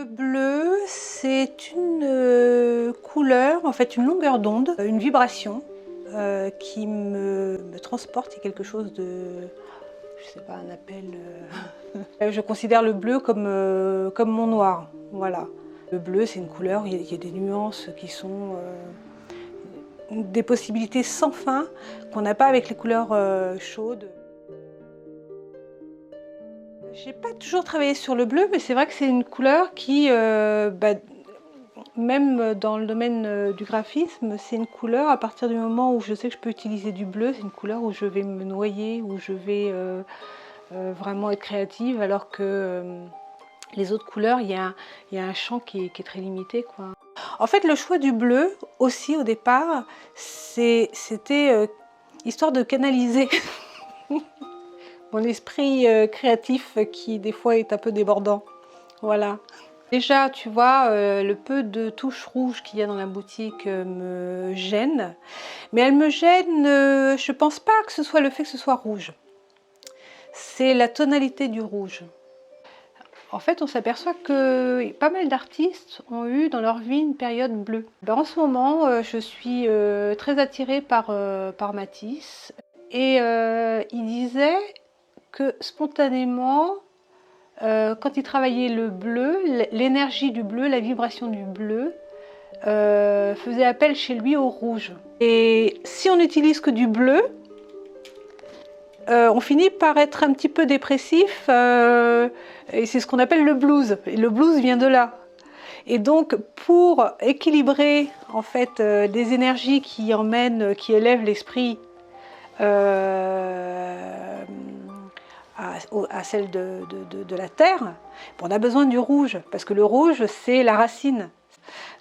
Le bleu, c'est une couleur, en fait une longueur d'onde, une vibration qui me transporte. Il y a quelque chose de, je sais pas, un appel. Je considère le bleu comme mon noir, voilà. Le bleu, c'est une couleur, il y a des nuances qui sont des possibilités sans fin qu'on n'a pas avec les couleurs chaudes. J'ai pas toujours travaillé sur le bleu, mais c'est vrai que c'est une couleur qui, même dans le domaine du graphisme, c'est une couleur, à partir du moment où je sais que je peux utiliser du bleu, c'est une couleur où je vais me noyer, où je vais vraiment être créative, alors que les autres couleurs, il y a un champ qui est très limité, quoi. En fait, le choix du bleu, aussi au départ, c'était histoire de canaliser mon esprit créatif qui des fois est un peu débordant. Voilà. Déjà, tu vois, le peu de touches rouges qu'il y a dans la boutique me gêne. Mais elle me gêne, je pense pas que ce soit le fait que ce soit rouge. C'est la tonalité du rouge. En fait, on s'aperçoit que pas mal d'artistes ont eu dans leur vie une période bleue. En ce moment, je suis très attirée par Matisse. Et il disait que spontanément, quand il travaillait le bleu, l'énergie du bleu, la vibration du bleu, faisait appel chez lui au rouge. Et si on n'utilise que du bleu, on finit par être un petit peu dépressif, et c'est ce qu'on appelle le blues. Et le blues vient de là. Et donc, pour équilibrer en fait des énergies qui emmènent, qui élèvent l'esprit à celle de la terre, on a besoin du rouge, parce que le rouge, c'est la racine.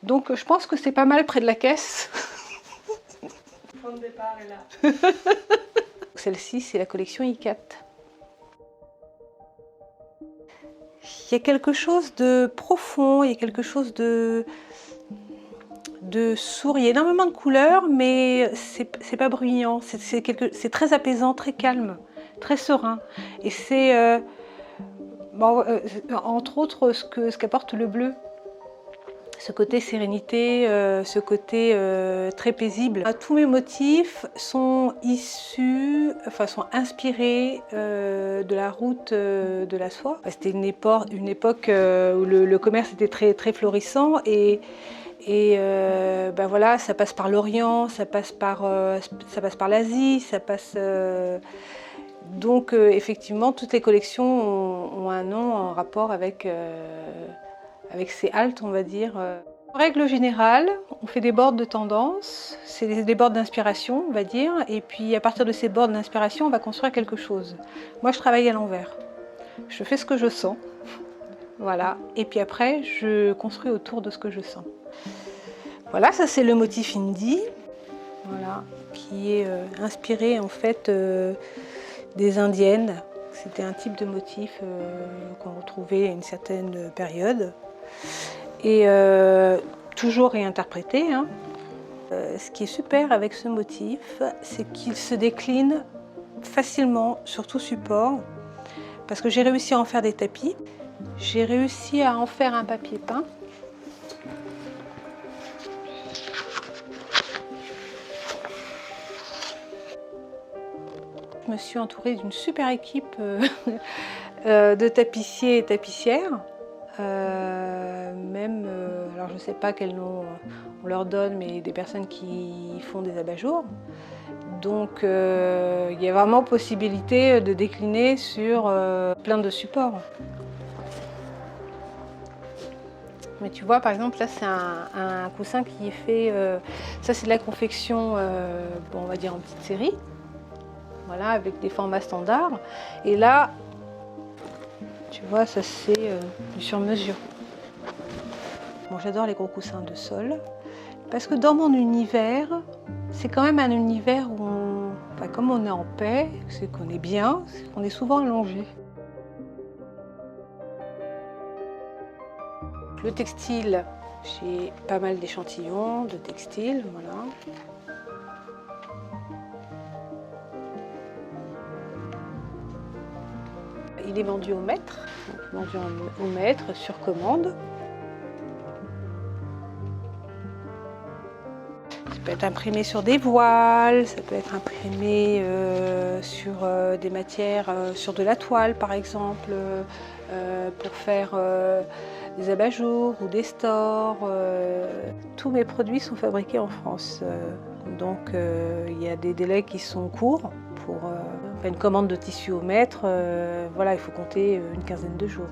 Donc je pense que c'est pas mal près de la caisse. Le point de départ est là. Celle-ci, c'est la collection I4. Il y a quelque chose de profond, il y a quelque chose de sourd. Il y a énormément de couleurs, mais c'est pas bruyant. C'est très apaisant, très calme, très serein. Et c'est entre autres ce qu'apporte le bleu. Ce côté sérénité, ce côté très paisible. Tous mes motifs sont sont inspirés de la route de la soie. C'était une époque où le commerce était très florissant et voilà, ça passe par l'Orient, ça passe par l'Asie, ça passe. Donc effectivement, toutes les collections ont un nom en rapport avec ces haltes, on va dire. En règle générale, on fait des boards de tendance, c'est des boards d'inspiration, on va dire, et puis à partir de ces boards d'inspiration, on va construire quelque chose. Moi, je travaille à l'envers. Je fais ce que je sens, voilà, et puis après, je construis autour de ce que je sens. Voilà, ça c'est le motif Indie, voilà, qui est inspiré en fait des Indiennes. C'était un type de motif qu'on retrouvait à une certaine période. Et toujours réinterprété. Hein. Ce qui est super avec ce motif, c'est qu'il se décline facilement sur tout support, parce que j'ai réussi à en faire des tapis, j'ai réussi à en faire un papier peint. Je me suis entourée d'une super équipe de tapissiers et tapissières. Alors je ne sais pas quel nom on leur donne, mais des personnes qui font des abat-jours. Donc il y a vraiment possibilité de décliner sur plein de supports. Mais tu vois, par exemple, là c'est un coussin qui est fait, ça c'est de la confection, on va dire en petite série, voilà, avec des formats standards. Et là, tu vois, ça c'est du sur-mesure. Bon, j'adore les gros coussins de sol, parce que dans mon univers, c'est quand même un univers où, comme on est en paix, c'est qu'on est bien, c'est qu'on est souvent allongé. Le textile, j'ai pas mal d'échantillons de textile, voilà. Il est vendu au mètre, sur commande. peut être imprimé sur des voiles, ça peut être imprimé sur des matières, sur de la toile par exemple, pour faire des abat-jours ou des stores. Tous mes produits sont fabriqués en France, donc il y a des délais qui sont courts. Pour une commande de tissu au mètre, voilà, il faut compter une quinzaine de jours.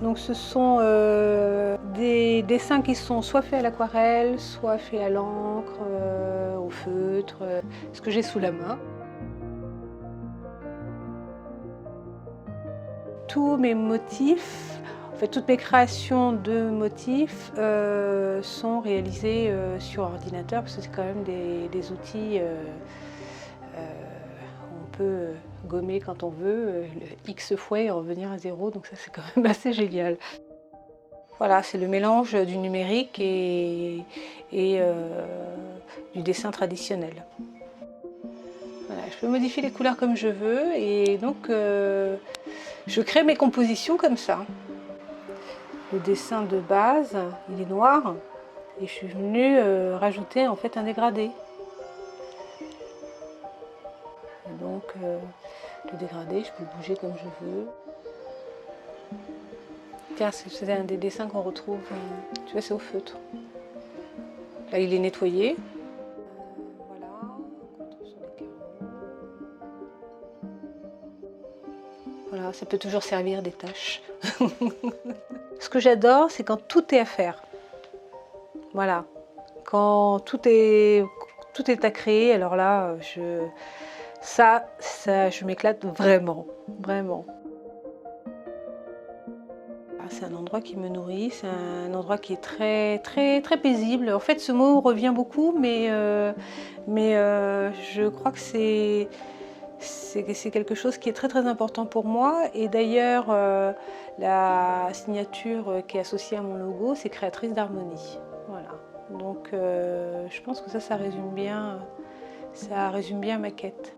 Donc ce sont des dessins qui sont soit faits à l'aquarelle, soit faits à l'encre, au feutre, ce que j'ai sous la main. Tous mes motifs, en fait toutes mes créations de motifs sont réalisées sur ordinateur parce que c'est quand même des outils où on peut gommer quand on veut, le X fois et revenir à zéro, donc ça c'est quand même assez génial. Voilà, c'est le mélange du numérique et du dessin traditionnel. Voilà, je peux modifier les couleurs comme je veux et donc je crée mes compositions comme ça. Le dessin de base, il est noir et je suis venue rajouter en fait un dégradé. Et donc le dégradé, je peux le bouger comme je veux. Tiens, c'est un des dessins qu'on retrouve, tu vois, c'est au feutre. Là, il est nettoyé. Voilà, sur les carreaux. Voilà, ça peut toujours servir des tâches. Ce que j'adore, c'est quand tout est à faire. Voilà, quand tout est à créer, alors là, je m'éclate vraiment, vraiment. C'est un endroit qui me nourrit, c'est un endroit qui est très, très, très paisible. En fait, ce mot revient beaucoup, mais je crois que c'est quelque chose qui est très, très important pour moi. Et d'ailleurs, la signature qui est associée à mon logo, c'est créatrice d'harmonie. Voilà. Donc, je pense que ça résume bien ma quête.